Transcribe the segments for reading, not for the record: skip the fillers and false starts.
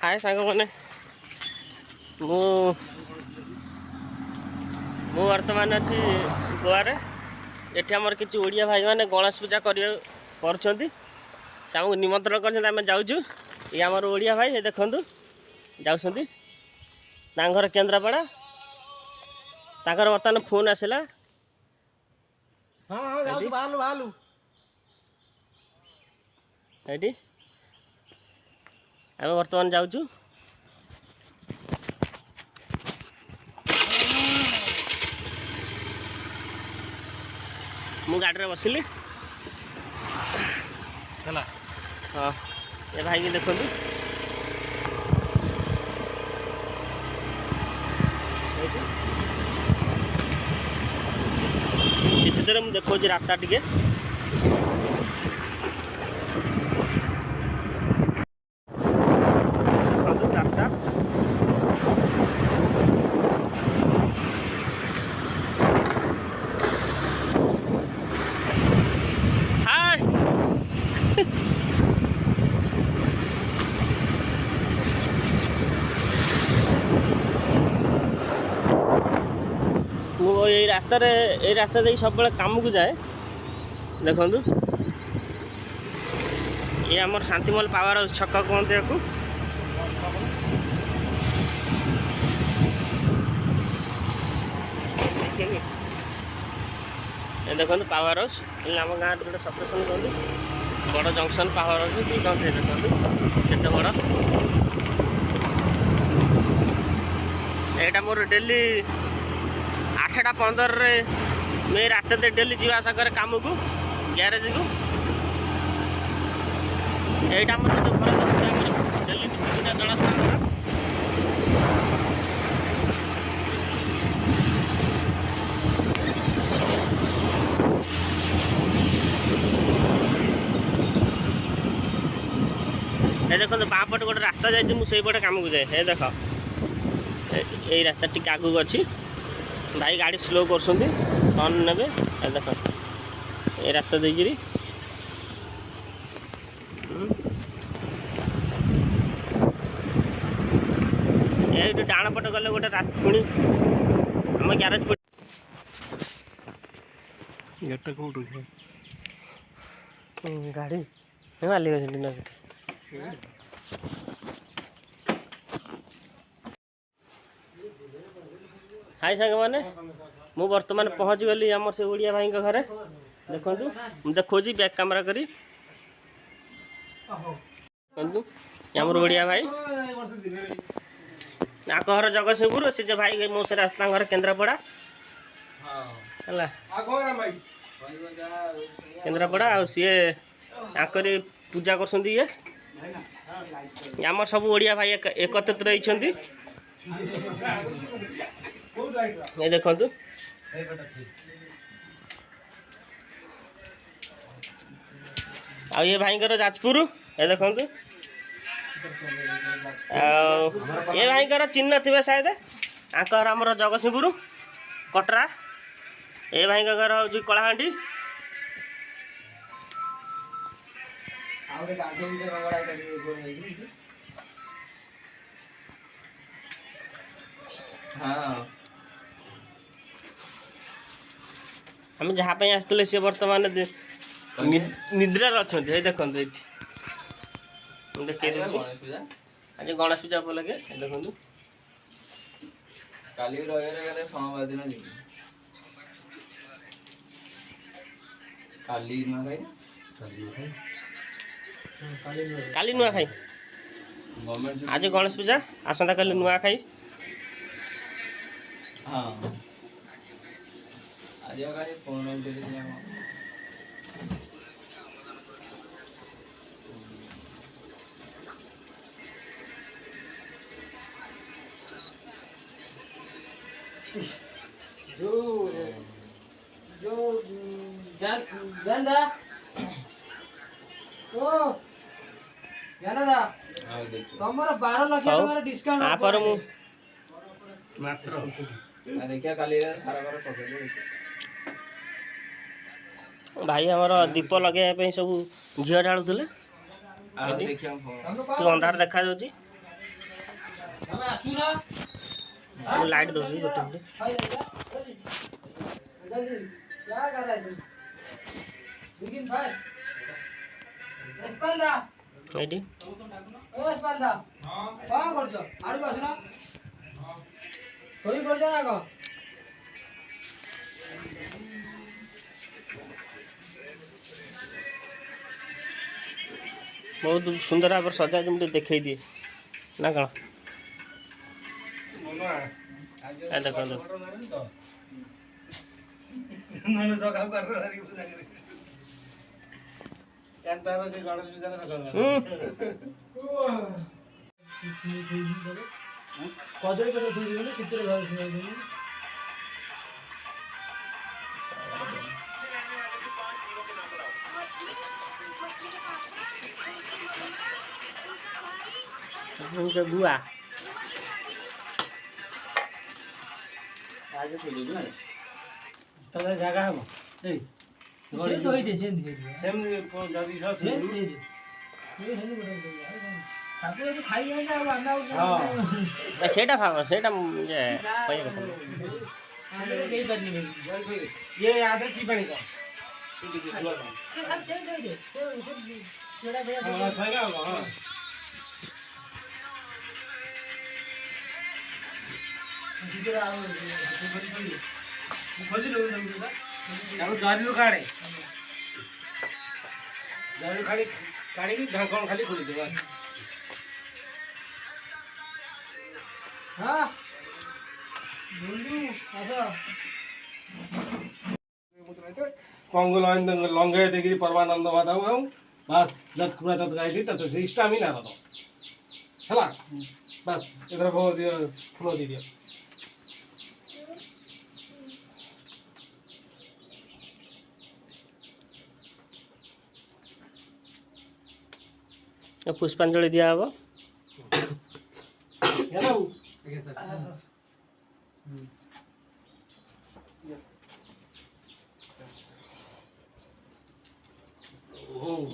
हाय सांग मैंने मु वर्तमान अच्छी गोवा रे एठी हमर किछि ओडिया भाई माने गणेश पूजा करछंती सामू निमंत्रण करछंती आमे जाउछु ये हमर ओडिया भाई हे देखंतु जाउछंती तांगर केंद्रापड़ा तांकर वर्तमान फोन आसिला हां हां जाउछु भालू भालू एठी आमे वर्तमान जाउछु मु गाड़ी रे बसिली हला हां ए भाई के देखंतु किछि देर मु देखो जी रास्ता टिके रास्ता हाय ये रास्ता दे सब काम को जाए देखु ये आम शांतिमल पावर छक कहते को देखो पावर हाउस आम गाँव गोटे सबस्टेशन कहते बड़ जंक्शन पावर हाउस कि कहते देखो केते बड़ यहाँ मोर डेली 8:15 रे मैं रास्ते दे डेली जीवा आशा करे काम को गैरेज को यहाँ मोर जो घर डेली दुटा जड़स्थान देखो बाँ पटे गोटे रास्ता जाइए मुझे पटे काम को जाए हे देख यही रास्ता टी आगू अच्छी भाई गाड़ी स्लो कर टर्न ने देख ये रास्ता देकरी ये डाण पटे गले गोटे रास्ता पुणी आम ग्यारेज गेट कोड गाड़ी मालिक हाय सांग मैंने मु वर्तमान पहुँच गली आम से ओडिया भाई घरे देखु देखोजी बैक कैमरा करी आमर ओडिया भाई घर जगतसिंहपुर से जो भाई मो से रास्ता घर केंद्रापड़ा है केंद्रापड़ा आ सी आकरी पूजा कर आम सब ओडिया भाई एकत्रित रही ये देखु आ ये भाई जाजपुर ये देखु ये भाई चिन्ह थे शायद आकर आमर जगतसिंहपुर कटरा ये भाई घर हूँ कलाहांडी आम जहाँ आसते सी बर्तमान निद्रा अच्छा देखो ये आज गणेश पूजा उपलक्षे देखो काली नुआ खाई आज गणेश पूजा आसंता काली नुआ खाई हाँ आज फोन जो गंदा ओ तमर 12 लाख टका डिस्काउंट आ पर मु मात्र देखिया काली सारा बार पकड़ भाई हमार दीप लगे सब घी ढालुले अंधार देखा ତମେ ଆସୁନ ମୁଁ ଲାଇଟ୍ ଦଉଛି ଗୋଟେ ମିନିଟ୍। क्या कर रहा है तू बिगिन भाई स्पंदा ଏଇଠି ओ स्पंदा हां कौन करछ आडू आसुना कोई करछ ना को बहुत सुंदर भाव सजा मुझे देखई दिए ना कौन ए देखो ନହେଲେ ସକାଳୁ କାଟର ଧରିକି ପୂଜା କରେ ଏନ୍ତାର ସେ ଗଣେଶ ପୂଜାରେ ସକାଳୁ कजरी कर सुई दिने चित्र घर सुई दिने बुआ आज खोली ना तले जागा हम ए से होई दे से दे सेम जदी छ से दे ये हेनी बड़ा ताके जो खाई जाए ना आना हां सेटा भाव सेटा ये पहिया आने कई बार नहीं ये आधे की पानी का सब से दे दे थोड़ा हां फायदा होगा हां चित्र आओ खोली लो ना ତାକୁ ଜରିରୁ କାଢେ ଜରିରୁ କାଢିକି ଢାଙ୍କଣ ଖାଲି ଖୋଲିଦେ ବାସ୍ हां बोलू आजा कङ्गो लङ्गे देखि परमानन्द बादाउ आउ बास जत कुरा तत गाइदि तत स्टामिना रह ହେଲା ବାସ୍ ଏଥର ଭୋଗ ଦିଅ ଫୁଲ ଦେଇଦିଅ पुष्पांजलि दिया हब ହେଲା ठीक है सर ओम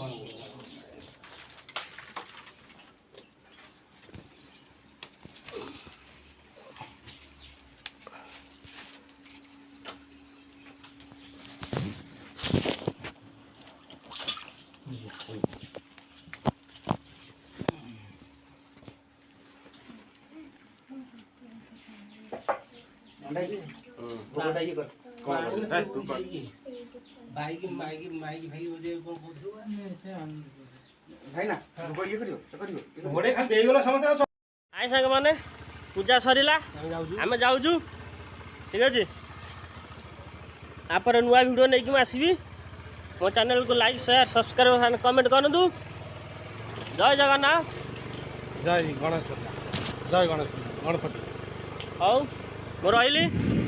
बाइक बजे घोड़े खाली देगला समस्या आए सांग माने पूजा सरीला आम जाऊँ ठीक अच्छे आप नुआ वीडियो नहीं कि आसबि मो चैनल को लाइक शेयर सब्सक्राइब कमेंट करूँ जय जगन्नाथ जय गणेश पूजा जय गणेश पूजा गणपति हौ म रहिली।